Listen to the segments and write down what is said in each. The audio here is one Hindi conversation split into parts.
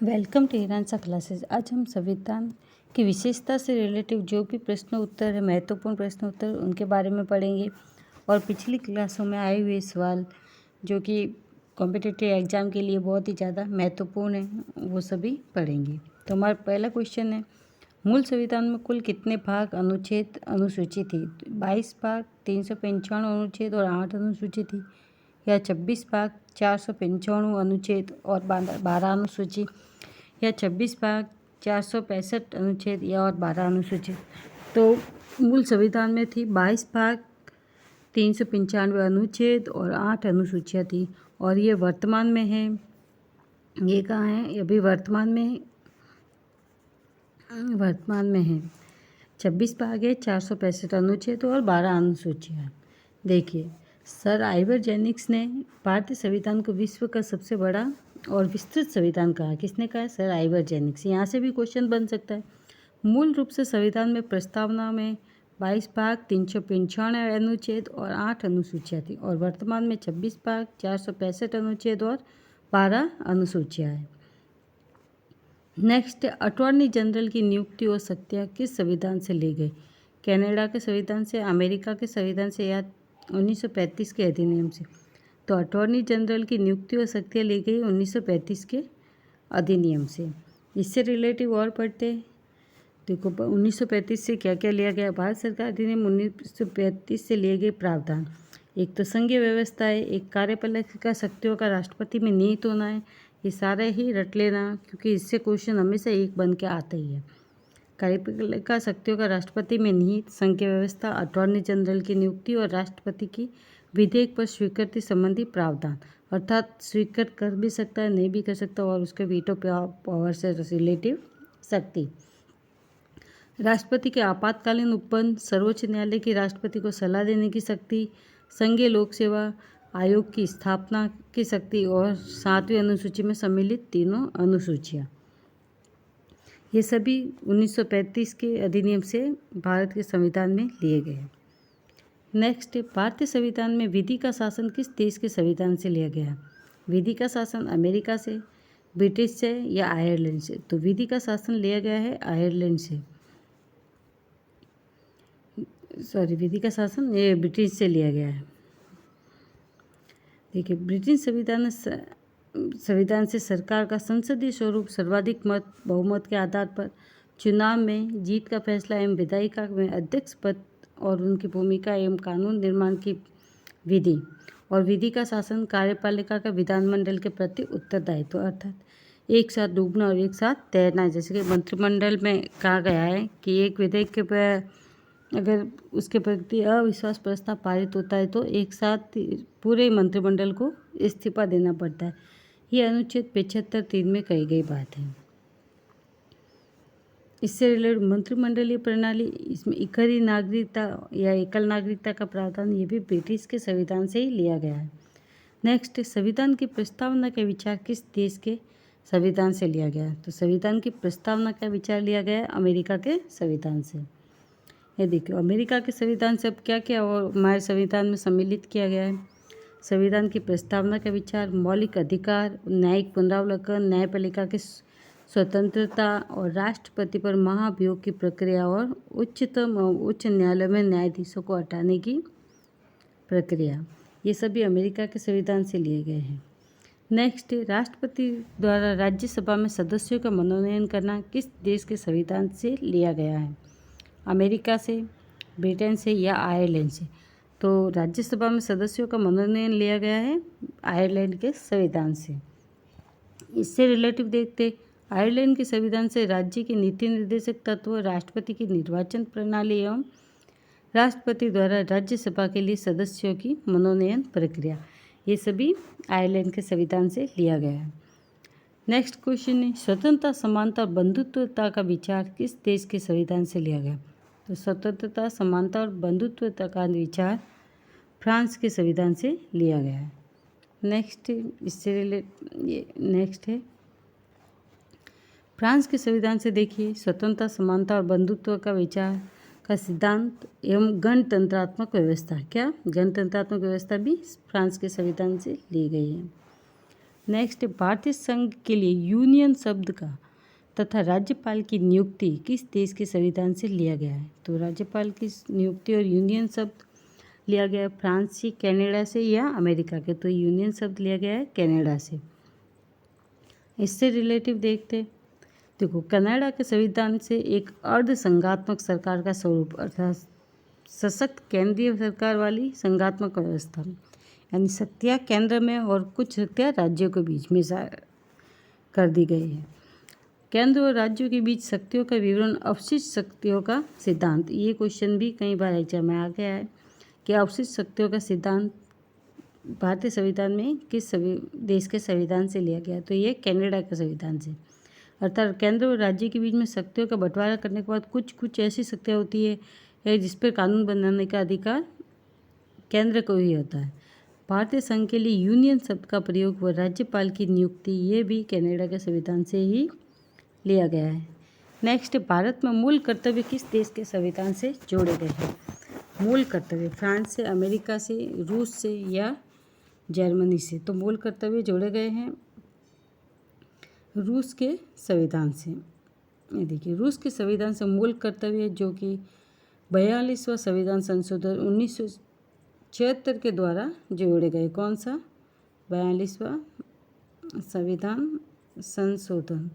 Welcome to ईरानसा classes. आज हम संविधान की विशेषता से रिलेटिव जो भी प्रश्न उत्तर है, महत्वपूर्ण प्रश्न उत्तर, उनके बारे में पढ़ेंगे और पिछली क्लासों में आए हुए सवाल जो कि कॉम्पिटिटिव एग्जाम के लिए बहुत ही ज़्यादा महत्वपूर्ण है वो सभी पढ़ेंगे। तो हमारा पहला क्वेश्चन है, मूल संविधान में कुल कितने भाग, अनुच्छेद, अनुसूची थी? 22 भाग, 395 अनुच्छेद और 8 अनुसूची थी, या 26 भाग, 495 अनुच्छेद और 12 अनुसूची, या 26 भाग, 465 अनुच्छेद या और 12 अनुसूची? तो मूल संविधान में थी 22 भाग, 395 अनुच्छेद और 8 अनुसूचियाँ थी। और ये वर्तमान में है, ये कहाँ है? ये अभी वर्तमान में है 26 भाग है, 465 अनुच्छेद और 12 अनुसूचियाँ। देखिए, सर आइवर जेनिक्स ने भारतीय संविधान को विश्व का सबसे बड़ा और विस्तृत संविधान कहा। किसने कहा है? Sir Ivor Jennings. यहाँ से भी क्वेश्चन बन सकता है। मूल रूप से संविधान में प्रस्तावना में 22 भाग, 395 अनुच्छेद और 8 अनुसूचियाँ थी, और वर्तमान में 26 भाग, 465 अनुच्छेद और 12 अनुसूचियाँ हैं। नेक्स्ट, अटॉर्नी जनरल की नियुक्ति और शक्तियाँ किस संविधान से ली गई? कनाडा के संविधान से, अमेरिका के संविधान से, या 1935 के अधिनियम से? तो अटॉर्नी जनरल की नियुक्ति और शक्तियाँ ली गई 1935 के अधिनियम से। इससे रिलेटिव और पढ़ते हैं। देखो, 1935 से क्या क्या लिया गया? भारत सरकार अधिनियम 1935 से लिए गए प्रावधान, एक तो संघीय व्यवस्था है, एक कार्यपालिका शक्तियों का राष्ट्रपति में निहित होना है। ये सारा ही रट लेना, क्योंकि इससे क्वेश्चन हमेशा एक बन के आता ही है। कार्यपालिका शक्तियों का राष्ट्रपति में निहित, संघीय व्यवस्था, अटॉर्नी जनरल की नियुक्ति और राष्ट्रपति की विधेयक पर स्वीकृति संबंधी प्रावधान, अर्थात स्वीकृत कर भी सकता है, नहीं भी कर सकता, और उसके वीटो पावर से रिलेटिव शक्ति। राष्ट्रपति के आपातकालीन उपबंध, सर्वोच्च न्यायालय की राष्ट्रपति को सलाह देने की शक्ति, संघीय लोक सेवा आयोग की स्थापना की शक्ति और 7वीं अनुसूची में सम्मिलित तीनों अनुसूचियाँ, ये सभी 1935 के अधिनियम से भारत के संविधान में लिए गए हैं। नेक्स्ट, भारतीय संविधान में विधि का शासन किस देश के संविधान से लिया गया? विधि का शासन अमेरिका से, ब्रिटिश से या आयरलैंड से? तो विधि का शासन लिया गया है आयरलैंड से। विधि का शासन ये ब्रिटिश से लिया गया है। देखिए, ब्रिटिश संविधान से सरकार का संसदीय स्वरूप सर्वाधिक बहुमत के आधार पर चुनाव में जीत का फैसला एवं विधायिका में अध्यक्ष पद और उनकी भूमिका एवं कानून निर्माण की विधि, और विधि का शासन कार्यपालिका का विधानमंडल के प्रति उत्तरदायित्व, अर्थात एक साथ डूबना और एक साथ तैरना। जैसे कि मंत्रिमंडल में कहा गया है कि एक विधेयक के अगर उसके प्रति अविश्वास प्रस्ताव पारित होता है तो एक साथ पूरे मंत्रिमंडल को इस्तीफा देना पड़ता है। ये अनुच्छेद 75(3) में कही गई बात है। इससे रिलेटेड मंत्रिमंडलीय प्रणाली, इसमें इकहरी नागरिकता या एकल नागरिकता का प्रावधान, ये भी ब्रिटिश के संविधान से ही लिया गया है। नेक्स्ट, संविधान की प्रस्तावना का विचार किस देश के संविधान से लिया गया है? तो संविधान की प्रस्तावना का विचार लिया गया है अमेरिका के संविधान से। ये देखिए, अमेरिका के संविधान से अब क्या क्या और हमारे संविधान में सम्मिलित किया गया है? संविधान की प्रस्तावना का विचार मौलिक अधिकार, न्यायिक पुनरावलोकन, न्यायपालिका की स्वतंत्रता और राष्ट्रपति पर महाभियोग की प्रक्रिया और उच्चतम और उच्च न्यायालय में न्यायाधीशों को हटाने की प्रक्रिया, ये सभी अमेरिका के संविधान से लिए गए हैं। नेक्स्ट, राष्ट्रपति द्वारा राज्यसभा में सदस्यों का मनोनयन करना किस देश के संविधान से लिया गया है? अमेरिका से, ब्रिटेन से या आयरलैंड से? तो राज्यसभा में सदस्यों का मनोनयन लिया गया है आयरलैंड के संविधान से। इससे रिलेटिव देखते, आयरलैंड के संविधान से राज्य के नीति निर्देशक तत्व, राष्ट्रपति की निर्वाचन प्रणाली एवं राष्ट्रपति द्वारा राज्यसभा के लिए सदस्यों की मनोनयन प्रक्रिया, ये सभी आयरलैंड के संविधान से लिया गया है। नेक्स्ट क्वेश्चन है, स्वतंत्रता, समानता और बंधुत्वता का विचार किस देश के संविधान से लिया गया? तो स्वतंत्रता, समानता और बंधुत्वता का विचार फ्रांस के संविधान से लिया गया है। नेक्स्ट, नेक्स्ट है, फ्रांस के संविधान से देखिए, स्वतंत्रता, समानता और बंधुत्व का विचार का सिद्धांत एवं गणतंत्रात्मक व्यवस्था, क्या गणतंत्रात्मक व्यवस्था भी फ्रांस के संविधान से ली गई है। नेक्स्ट, भारतीय संघ के लिए यूनियन शब्द का तथा राज्यपाल की नियुक्ति किस देश के संविधान से लिया गया है? तो राज्यपाल की नियुक्ति और यूनियन शब्द लिया गया है फ्रांस से, कनाडा से या अमेरिका के? तो यूनियन शब्द लिया गया है कनाडा से। इससे रिलेटिव देखते, देखो कनाडा के संविधान से एक अर्ध संघात्मक सरकार का स्वरूप अर्थात सशक्त केंद्रीय सरकार वाली संघात्मक व्यवस्था, यानी शक्तियाँ केंद्र में और कुछ शक्तियाँ राज्यों के बीच में कर दी गई है। केंद्र और राज्यों के बीच शक्तियों का विवरण, अवशिष्ट शक्तियों का सिद्धांत। ये क्वेश्चन भी कई बार एग्जाम में आ गया है कि अवशिष्ट शक्तियों का सिद्धांत भारतीय संविधान में किस देश के संविधान से लिया गया? तो ये कनाडा के संविधान से। अर्थात केंद्र और राज्य के बीच में शक्तियों का बंटवारा करने के बाद कुछ ऐसी शक्तियाँ होती है जिस पर कानून बनाने का अधिकार केंद्र को ही होता है। भारतीय संघ के लिए यूनियन शब्द का प्रयोग व राज्यपाल की नियुक्ति, ये भी कनाडा के संविधान से ही लिया गया है। नेक्स्ट, भारत में मूल कर्तव्य किस देश के संविधान से जोड़े गए हैं? मूल कर्तव्य फ्रांस से, अमेरिका से, रूस से या जर्मनी से? तो मूल कर्तव्य जोड़े गए हैं रूस के संविधान से। ये देखिए, रूस के संविधान से मूल कर्तव्य जो कि 42वां संविधान संशोधन 1976 के द्वारा जोड़े गए। कौन सा? 42वां संविधान संशोधन।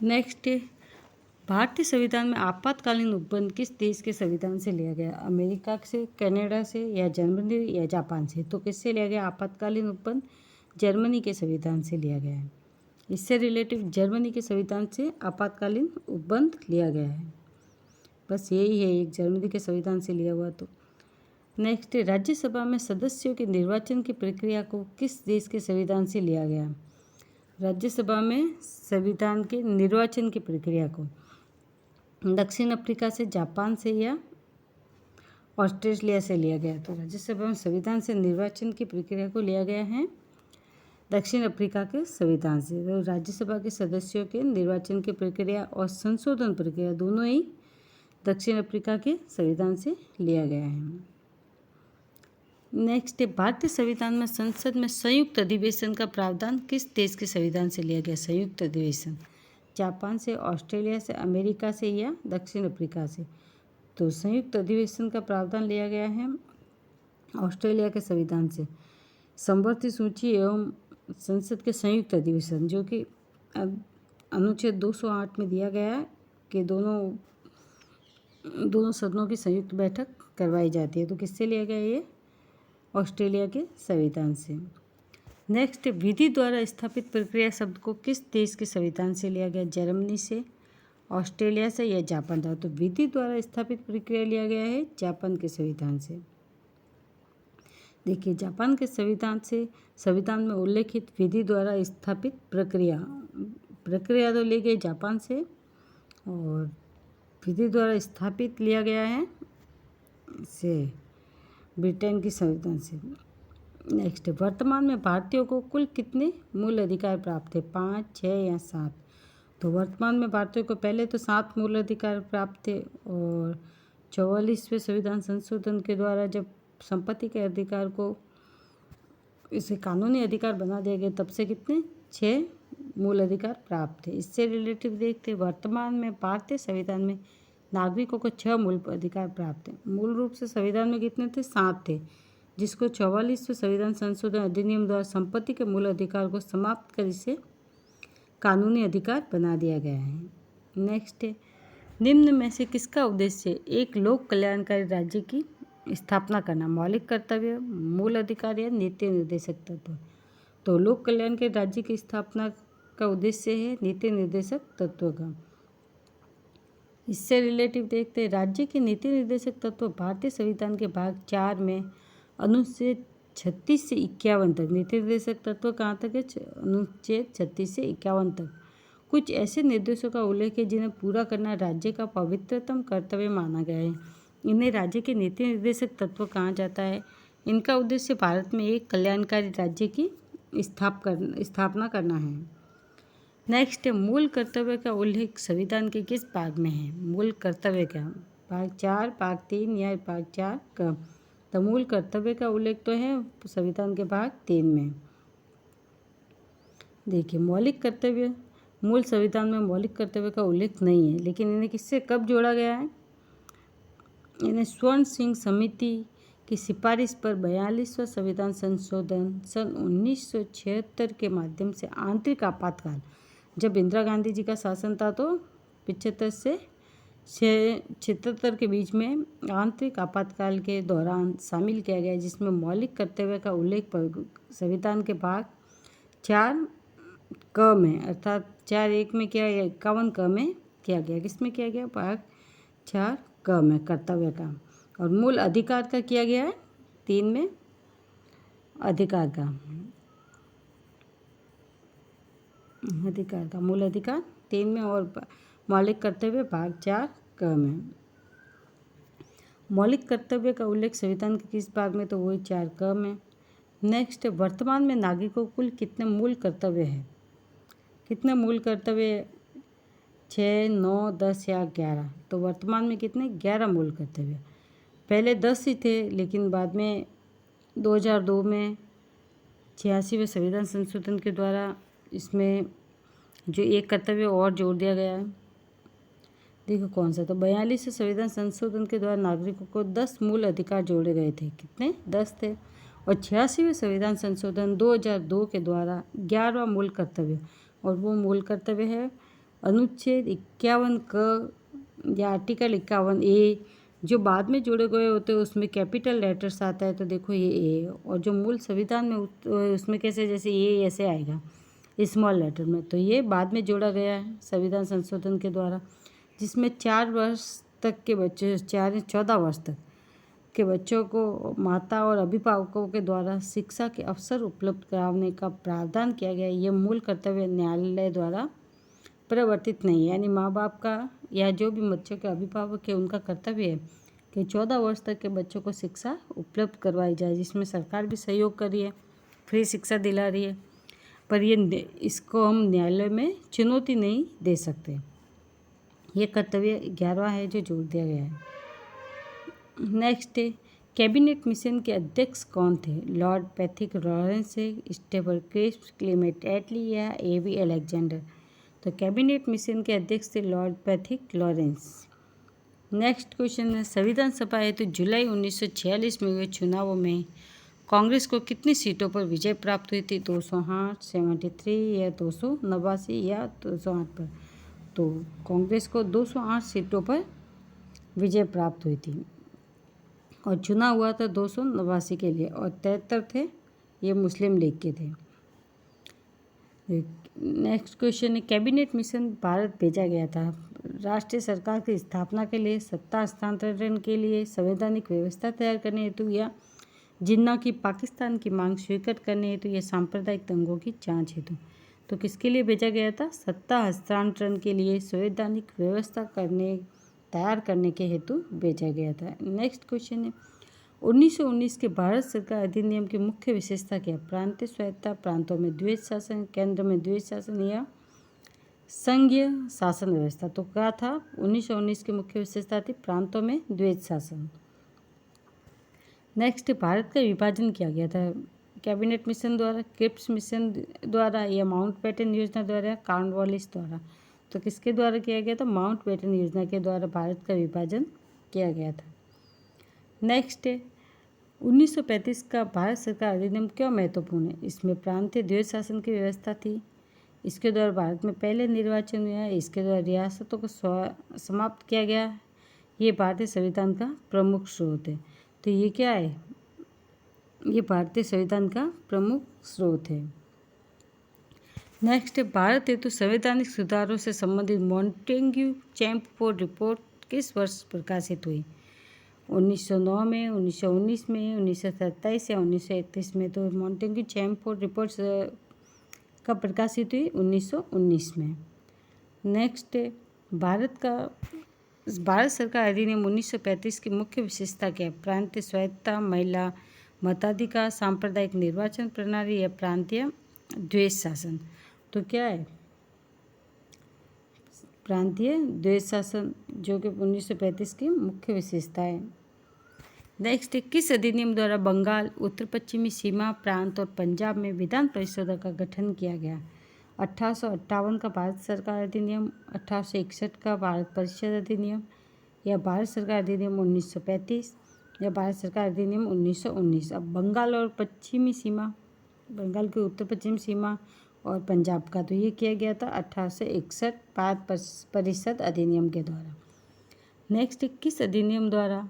नेक्स्ट, भारतीय संविधान में आपातकालीन उपबंध किस देश के संविधान से लिया गया? अमेरिका से, कनाडा से या जर्मनी या जापान से? तो किससे लिया गया आपातकालीन उपबंध? जर्मनी के संविधान से लिया गया है। इससे रिलेटिव जर्मनी के संविधान से आपातकालीन उपबंध लिया गया है। बस यही है एक जर्मनी के संविधान से लिया हुआ। तो नेक्स्ट, राज्यसभा में सदस्यों के निर्वाचन की प्रक्रिया को किस देश के संविधान से लिया गया? राज्यसभा में संविधान के निर्वाचन की प्रक्रिया को दक्षिण अफ्रीका से, जापान से या ऑस्ट्रेलिया से लिया गया? तो राज्यसभा में संविधान से निर्वाचन की प्रक्रिया को लिया गया है दक्षिण अफ्रीका के संविधान से। तो राज्यसभा के सदस्यों के निर्वाचन की प्रक्रिया और संशोधन प्रक्रिया दोनों ही दक्षिण अफ्रीका के संविधान से लिया गया है। नेक्स्ट, भारतीय संविधान में संसद में संयुक्त अधिवेशन का प्रावधान किस देश के संविधान से लिया गया? संयुक्त अधिवेशन जापान से, ऑस्ट्रेलिया से, अमेरिका से या दक्षिण अफ्रीका से? तो संयुक्त अधिवेशन का प्रावधान लिया गया है ऑस्ट्रेलिया के संविधान से। समवर्ती सूची एवं संसद के संयुक्त अधिवेशन, जो कि अनुच्छेद 208 में दिया गया है कि दोनों सदनों की संयुक्त बैठक करवाई जाती है। तो किससे लिया गया? ये ऑस्ट्रेलिया के संविधान से। नेक्स्ट, विधि द्वारा स्थापित प्रक्रिया शब्द को किस देश के संविधान से लिया गया? जर्मनी से, ऑस्ट्रेलिया से या जापान से? तो विधि द्वारा स्थापित प्रक्रिया लिया गया है जापान के संविधान से। देखिए, जापान के संविधान में उल्लेखित विधि द्वारा स्थापित प्रक्रिया तो ली गई जापान से और विधि द्वारा स्थापित लिया गया है से ब्रिटेन की संविधान से। नेक्स्ट, वर्तमान में भारतीयों को कुल कितने मूल अधिकार प्राप्त है? 5, 6 या 7? तो वर्तमान में भारतीयों को पहले तो 7 मूल अधिकार प्राप्त थे और 44वें संविधान संशोधन के द्वारा जब संपत्ति के अधिकार को इसे कानूनी अधिकार बना दिया गया तब से कितने? 6 मूल अधिकार प्राप्त थे। इससे रिलेटिव देखते, वर्तमान में भारतीय संविधान में नागरिकों को 6 मूल अधिकार प्राप्त हैं। मूल रूप से संविधान में कितने थे? 7 थे, जिसको 44वें संविधान संशोधन अधिनियम द्वारा संपत्ति के मूल अधिकार को समाप्त कर इसे कानूनी अधिकार बना दिया गया है। नेक्स्ट, निम्न में से किसका उद्देश्य एक लोक कल्याणकारी राज्य की स्थापना करना? मौलिक कर्तव्य, मूल अधिकार या नीति निर्देशक तत्व? तो लोक कल्याण के राज्य की स्थापना का उद्देश्य है नीति निर्देशक तत्व का। इससे रिलेटिव देखते हैं, राज्य के नीति निर्देशक तत्व भारतीय संविधान के भाग 4 में अनुच्छेद 36 से 51 तक। नीति निर्देशक तत्व कहाँ तक है? अनुच्छेद 36 से 51 तक। कुछ ऐसे निर्देशों का उल्लेख है जिन्हें पूरा करना राज्य का पवित्रतम कर्तव्य माना गया है। इन्हें राज्य के नीति निर्देशक तत्व कहा जाता है। इनका उद्देश्य भारत में एक कल्याणकारी राज्य की स्थापना करना है। नेक्स्ट, मूल कर्तव्य का उल्लेख संविधान के किस भाग में है? मूल कर्तव्य का भाग 4, भाग 3 या भाग 4 का? तो मूल कर्तव्य का उल्लेख तो है संविधान के भाग 3 में। देखिए मौलिक कर्तव्य, मूल संविधान में मौलिक कर्तव्य का उल्लेख नहीं है, लेकिन इन्हें किससे कब जोड़ा गया है? इन्हें स्वर्ण सिंह समिति की सिफारिश पर 42वां संविधान संशोधन सन 1976 के माध्यम से आंतरिक आपातकाल, जब इंदिरा गांधी जी का शासन था तो 75 से 76 के बीच में आंतरिक आपातकाल के दौरान शामिल किया गया, जिसमें मौलिक कर्तव्य का उल्लेख संविधान के भाग 4 क में अर्थात 4(1) में किया गया, 51 क में किया गया। किसमें किया गया? भाग 4 क में कर्तव्य का। और मूल अधिकार का किया गया है 3 में अधिकार का, मूल अधिकार 3 में और मौलिक कर्तव्य भाग 4 क में। मौलिक कर्तव्य का उल्लेख संविधान के किस भाग में? तो वही 4 क में। नेक्स्ट, वर्तमान में नागरिकों को कुल कितने मूल कर्तव्य है? कितने मूल कर्तव्य? 6, 9, 10 या 11? तो वर्तमान में कितने? 11 मूल कर्तव्य। पहले 10 ही थे, लेकिन बाद में 2002 में 86वें संविधान संशोधन के द्वारा इसमें जो एक कर्तव्य और जोड़ दिया गया है। देखो कौन सा? तो 42वें संविधान संशोधन के द्वारा नागरिकों को 10 मूल अधिकार जोड़े गए थे। कितने? 10 थे। और 86वें संविधान संशोधन 2002 के द्वारा 11वां मूल कर्तव्य, और वो मूल कर्तव्य है अनुच्छेद 51 क या आर्टिकल 51A, जो बाद में जोड़े गए होते हैं उसमें कैपिटल लेटर्स आता है, तो देखो ये ए, और जो मूल संविधान में उसमें कैसे, जैसे ये ऐसे आएगा स्मॉल लेटर में, तो ये बाद में जोड़ा गया है संविधान संशोधन के द्वारा, जिसमें 4 वर्ष तक के बच्चे, 14 वर्ष तक के बच्चों को माता और अभिभावकों के द्वारा शिक्षा के अवसर उपलब्ध कराने का प्रावधान किया गया। ये मूल कर्तव्य न्यायालय द्वारा परिवर्तित नहीं है, यानी माँ बाप का या जो भी बच्चों के अभिभावक है उनका कर्तव्य है कि 14 वर्ष तक के बच्चों को शिक्षा उपलब्ध करवाई जाए, जिसमें सरकार भी सहयोग कर रही है, फ्री शिक्षा दिला रही है। पर ये इसको हम न्यायालय में चुनौती नहीं दे सकते। ये कर्तव्य 11वां है जो जोड़ दिया गया है। नेक्स्ट, कैबिनेट मिशन के अध्यक्ष कौन थे? Lord Pethick Lawrence, Stafford Cripps, Clement Attlee या A.V. अलेक्जेंडर? तो कैबिनेट मिशन के अध्यक्ष थे Lord Pethick Lawrence. Next question है, संविधान सभा हेतु जुलाई 1946 में हुए चुनावों में कांग्रेस को कितनी सीटों पर विजय प्राप्त हुई थी? 208, 73 या 289 या 208 पर? तो कांग्रेस को 208 सीटों पर विजय प्राप्त हुई थी और चुनाव हुआ था 289 के लिए, और 73 थे ये मुस्लिम लीग के थे। नेक्स्ट क्वेश्चन है, कैबिनेट मिशन भारत भेजा गया था राष्ट्रीय सरकार की स्थापना के लिए, सत्ता हस्तांतरण के लिए, संवैधानिक व्यवस्था तैयार करने हेतु या जिन्ना की पाकिस्तान की मांग स्वीकृत करने हेतु या सांप्रदायिक दंगों की जांच हेतु? तो किसके लिए भेजा गया था? सत्ता हस्तांतरण के लिए, संवैधानिक व्यवस्था तैयार करने के हेतु भेजा गया था। नेक्स्ट क्वेश्चन है, 1919 के भारत सरकार अधिनियम की मुख्य विशेषता क्या? प्रांतीय स्वायत्तता, प्रांतों में द्वैध शासन, केंद्र में द्वैध शासन या संघीय शासन व्यवस्था? तो क्या था? 1919 की मुख्य विशेषता थी प्रांतों में द्वैध शासन। नेक्स्ट, भारत का विभाजन किया गया था कैबिनेट मिशन द्वारा, क्रिप्स मिशन द्वारा या माउंटबेटन योजना द्वारा या कॉर्नवालिस द्वारा? तो किसके द्वारा किया गया था? माउंटबेटन योजना के द्वारा भारत का विभाजन किया गया था। नेक्स्ट, 1935 का भारत सरकार अधिनियम क्यों महत्वपूर्ण है? इसमें प्रांतीय द्वैध शासन की व्यवस्था थी, इसके द्वारा भारत में पहले निर्वाचन हुआ, इसके द्वारा रियासतों को समाप्त किया गया। ये भारतीय संविधान का प्रमुख स्रोत है। तो ये क्या है? ये भारतीय संविधान का प्रमुख स्रोत है। नेक्स्ट, भारत हेतु संवैधानिक सुधारों से संबंधित मॉन्टेग्यू चैम्फोर्ड रिपोर्ट किस वर्ष प्रकाशित हुई? 1909 में, 1919 में, 1927 या 1931 में? तो मॉन्टेग्यू चैम्फोर्ड रिपोर्ट्स कब प्रकाशित हुई? 1919 में। नेक्स्ट, भारत सरकार अधिनियम 1935 की मुख्य विशेषता क्या है? प्रांतीय स्वायत्तता, महिला मताधिकार, सांप्रदायिक निर्वाचन प्रणाली या प्रांतीय द्वैध शासन? तो क्या है? प्रांतीय द्वैध शासन, जो कि 1935 की मुख्य विशेषता है। नेक्स्ट, किस अधिनियम द्वारा बंगाल, उत्तर पश्चिमी सीमा प्रांत और पंजाब में विधान परिषदों का गठन किया गया? 1858 का भारत सरकार अधिनियम, 1861 का भारत परिषद अधिनियम, या भारत सरकार अधिनियम 1935, या भारत सरकार अधिनियम 1919। अब बंगाल और पश्चिमी सीमा, बंगाल की उत्तर पश्चिम सीमा और पंजाब का तो ये किया गया था 1861 भारत परिषद अधिनियम के द्वारा। नेक्स्ट, किस अधिनियम द्वारा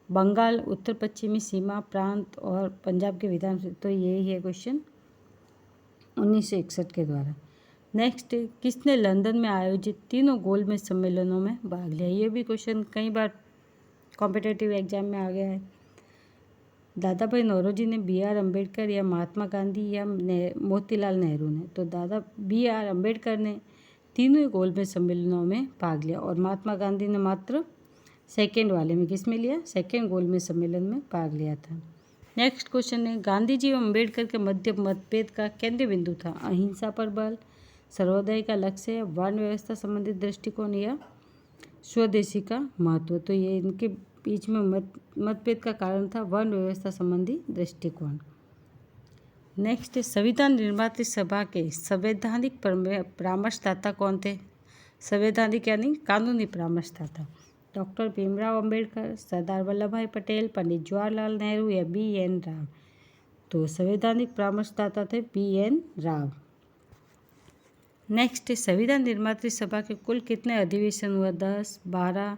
बंगाल, उत्तर पश्चिमी सीमा प्रांत और पंजाब के विधान, तो यही है क्वेश्चन 1961 के द्वारा। नेक्स्ट, किसने लंदन में आयोजित तीनों गोलमेज सम्मेलनों में भाग लिया? ये भी क्वेश्चन कई बार कॉम्पिटिटिव एग्जाम में आ गया है। दादा भाई नौरोजी ने, BR अम्बेडकर, या महात्मा गांधी, या मोतीलाल नेहरू ने? तो BR अम्बेडकर ने तीनों गोलमेज सम्मेलनों में भाग लिया और महात्मा गांधी ने मात्र सेकेंड वाले में, किस में लिया? सेकेंड गोलमेज सम्मेलन में भाग लिया था। नेक्स्ट क्वेश्चन है, गांधी जी एवं अम्बेडकर के मध्य मतभेद का केंद्र बिंदु था? अहिंसा पर बल, सर्वोदय का लक्ष्य, वर्ण व्यवस्था संबंधित दृष्टिकोण, या स्वदेशी का महत्व? तो ये इनके बीच में मतभेद का कारण था वर्ण व्यवस्था संबंधी दृष्टिकोण। नेक्स्ट, संविधान निर्मात्री सभा के संवैधानिक परामर्शदाता कौन थे? संवैधानिक यानी कानूनी परामर्शदाता। डॉक्टर भीमराव अंबेडकर, सरदार वल्लभ भाई पटेल, पंडित जवाहरलाल नेहरू, या BN राव? तो संवैधानिक परामर्शदाता थे BN राव। नेक्स्ट, संविधान निर्मात्री सभा के कुल कितने अधिवेशन हुआ? 10, 12,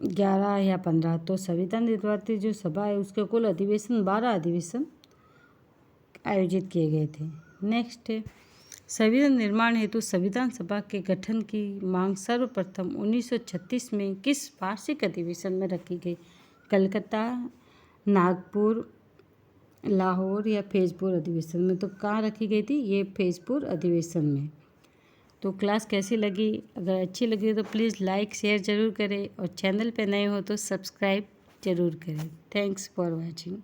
11 या 15? तो संविधान निर्मात्री जो सभा है उसके कुल अधिवेशन 12 अधिवेशन आयोजित किए गए थे। नेक्स्ट, संविधान निर्माण हेतु संविधान सभा के गठन की मांग सर्वप्रथम 1936 में किस वार्षिक अधिवेशन में रखी गई? कलकत्ता, नागपुर, लाहौर, या फैजपुर अधिवेशन में? तो कहाँ रखी गई थी? ये फैजपुर अधिवेशन में। तो क्लास कैसी लगी? अगर अच्छी लगी तो प्लीज़ लाइक शेयर ज़रूर करें और चैनल पे नए हो तो सब्सक्राइब ज़रूर करें। Thanks for watching.